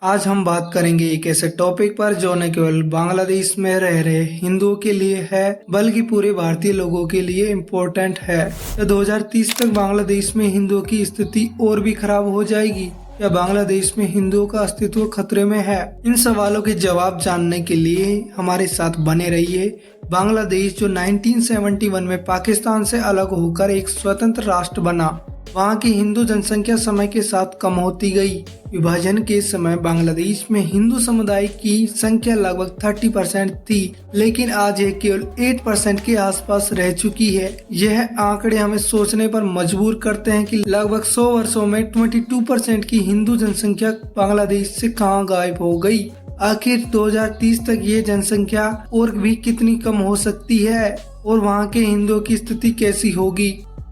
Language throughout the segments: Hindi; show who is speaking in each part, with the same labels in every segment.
Speaker 1: आज हम बात करेंगे एक ऐसे टॉपिक पर जो न केवल बांग्लादेश में रह रहे हिंदुओं के लिए है बल्कि पूरे भारतीय लोगों के लिए इम्पोर्टेंट है। क्या 2030 तक बांग्लादेश में हिंदुओं की स्थिति और भी खराब हो जाएगी? क्या बांग्लादेश में हिंदुओं का अस्तित्व खतरे में है? इन सवालों के जवाब जानने के लिए हमारे साथ बने रहिए। बांग्लादेश जो 1971 में पाकिस्तान से अलग होकर एक स्वतंत्र राष्ट्र बना, वहाँ की हिंदू जनसंख्या समय के साथ कम होती गई। विभाजन के समय बांग्लादेश में हिंदू समुदाय की संख्या लगभग 30% थी, लेकिन आज यह केवल 8% के आसपास रह चुकी है। यह आंकड़े हमें सोचने पर मजबूर करते हैं कि लगभग 100 वर्षों में 22% की हिंदू जनसंख्या बांग्लादेश से कहां गायब हो गई। आखिर 2030 तक ये जनसंख्या और भी कितनी कम हो सकती है और वहाँ के हिंदुओं की स्थिति कैसी होगी?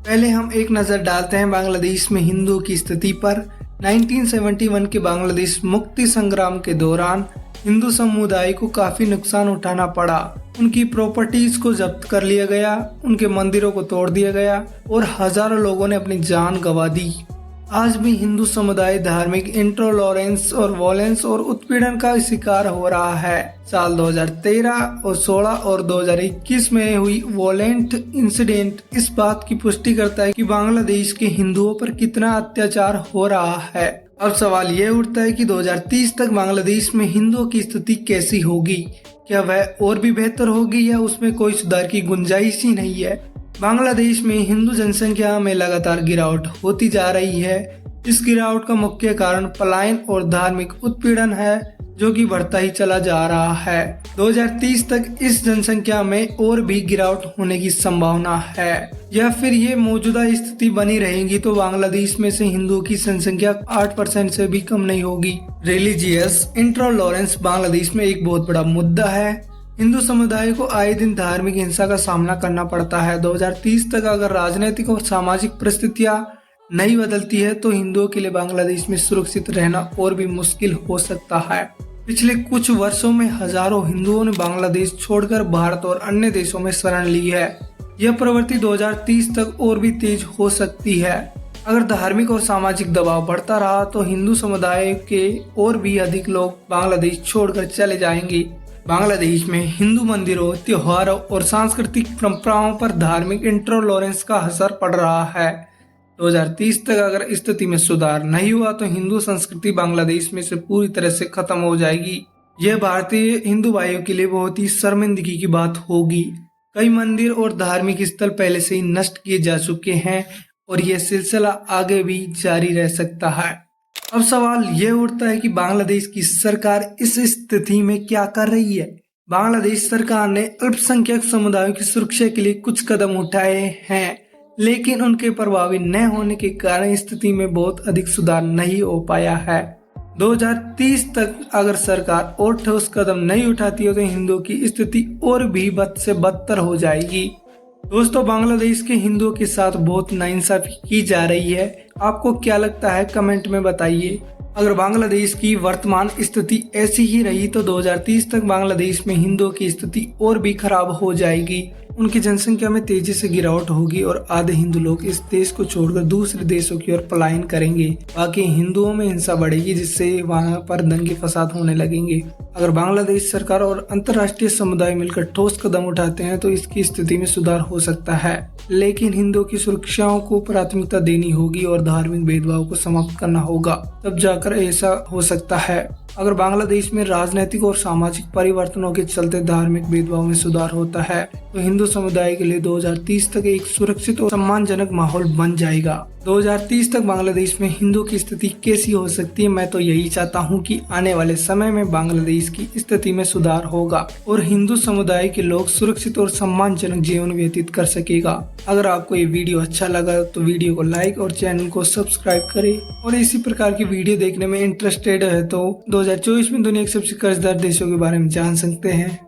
Speaker 1: पहले हम एक नजर डालते हैं बांग्लादेश में हिंदुओं की स्थिति पर। 1971 के बांग्लादेश मुक्ति संग्राम के दौरान हिंदू समुदाय को काफी नुकसान उठाना पड़ा। उनकी प्रॉपर्टीज को जब्त कर लिया गया, उनके मंदिरों को तोड़ दिया गया और हजारों लोगों ने अपनी जान गंवा दी। आज भी हिंदू समुदाय धार्मिक इंटॉलरेंस और वॉयलेंस और उत्पीड़न का शिकार हो रहा है। साल 2013 और 16 और 2021 में हुई वॉयलेंट इंसिडेंट इस बात की पुष्टि करता है कि बांग्लादेश के हिंदुओं पर कितना अत्याचार हो रहा है। अब सवाल ये उठता है कि 2030 तक बांग्लादेश में हिंदुओं की स्थिति कैसी होगी? क्या वह और भी बेहतर होगी या उसमें कोई सुधार की गुंजाइश ही नहीं है? बांग्लादेश में हिंदू जनसंख्या में लगातार गिरावट होती जा रही है। इस गिरावट का मुख्य कारण पलायन और धार्मिक उत्पीड़न है, जो कि बढ़ता ही चला जा रहा है। 2030 तक इस जनसंख्या में और भी गिरावट होने की संभावना है, या फिर ये मौजूदा स्थिति बनी रहेगी तो बांग्लादेश में से हिंदुओं की जनसंख्या 8% से भी कम नहीं होगी। रिलीजियस इंटॉलरेंस बांग्लादेश में एक बहुत बड़ा मुद्दा है। हिंदू समुदाय को आए दिन धार्मिक हिंसा का सामना करना पड़ता है। 2030 तक अगर राजनीतिक और सामाजिक परिस्थितियां नहीं बदलती है तो हिंदुओं के लिए बांग्लादेश में सुरक्षित रहना और भी मुश्किल हो सकता है। पिछले कुछ वर्षों में हजारों हिंदुओं ने बांग्लादेश छोड़कर भारत और अन्य देशों में शरण ली है। यह प्रवृत्ति 2030 तक और भी तेज हो सकती है। अगर धार्मिक और सामाजिक दबाव बढ़ता रहा तो हिंदू समुदाय के और भी अधिक लोग बांग्लादेश छोड़कर चले जाएंगे। बांग्लादेश में हिंदू मंदिरों, त्योहारों और सांस्कृतिक परंपराओं पर धार्मिक इंटॉलरेंस का असर पड़ रहा है। 2030 तक अगर स्थिति में सुधार नहीं हुआ तो हिंदू संस्कृति बांग्लादेश में से पूरी तरह से खत्म हो जाएगी। यह भारतीय हिंदू भाइयों के लिए बहुत ही शर्मिंदगी की बात होगी। कई मंदिर और धार्मिक स्थल पहले से ही नष्ट किए जा चुके हैं और यह सिलसिला आगे भी जारी रह सकता है। अब सवाल ये उठता है कि बांग्लादेश की सरकार इस स्थिति में क्या कर रही है? बांग्लादेश सरकार ने अल्पसंख्यक समुदायों की सुरक्षा के लिए कुछ कदम उठाए हैं, लेकिन उनके प्रभावी न होने के कारण स्थिति में बहुत अधिक सुधार नहीं हो पाया है। 2030 तक अगर सरकार और ठोस कदम नहीं उठाती है तो हिंदुओं की स्थिति और भी बद से बदतर हो जाएगी। दोस्तों, बांग्लादेश के हिंदुओं के साथ बहुत नाइंसाफी की जा रही है। आपको क्या लगता है? कमेंट में बताइए। अगर बांग्लादेश की वर्तमान स्थिति ऐसी ही रही तो 2030 तक बांग्लादेश में हिंदुओं की स्थिति और भी खराब हो जाएगी। उनकी जनसंख्या में तेजी से गिरावट होगी और आधे हिंदू लोग इस देश को छोड़कर दूसरे देशों की ओर पलायन करेंगे। बाकी हिंदुओं में हिंसा बढ़ेगी, जिससे वहां पर दंगे फसाद होने लगेंगे। अगर बांग्लादेश सरकार और अंतर्राष्ट्रीय समुदाय मिलकर ठोस कदम उठाते हैं तो इसकी स्थिति में सुधार हो सकता है, लेकिन हिंदुओं की सुरक्षाओं को प्राथमिकता देनी होगी और धार्मिक भेदभाव को समाप्त करना होगा, तब जाकर ऐसा हो सकता है। अगर बांग्लादेश में राजनीतिक और सामाजिक परिवर्तनों के चलते धार्मिक भेदभाव में सुधार होता है तो हिंदू समुदाय के लिए 2030 तक एक सुरक्षित और सम्मानजनक माहौल बन जाएगा। 2030 तक बांग्लादेश में हिंदू की स्थिति कैसी हो सकती है? मैं तो यही चाहता हूं कि आने वाले समय में बांग्लादेश की स्थिति में सुधार होगा और हिंदू समुदाय के लोग सुरक्षित और सम्मानजनक जीवन व्यतीत कर सकेगा। अगर आपको ये वीडियो अच्छा लगा तो वीडियो को लाइक और चैनल को सब्सक्राइब करें, और इसी प्रकार की वीडियो देखने में इंटरेस्टेड है तो 2024 में दुनिया के सबसे कर्जदार देशों के बारे में जान सकते हैं।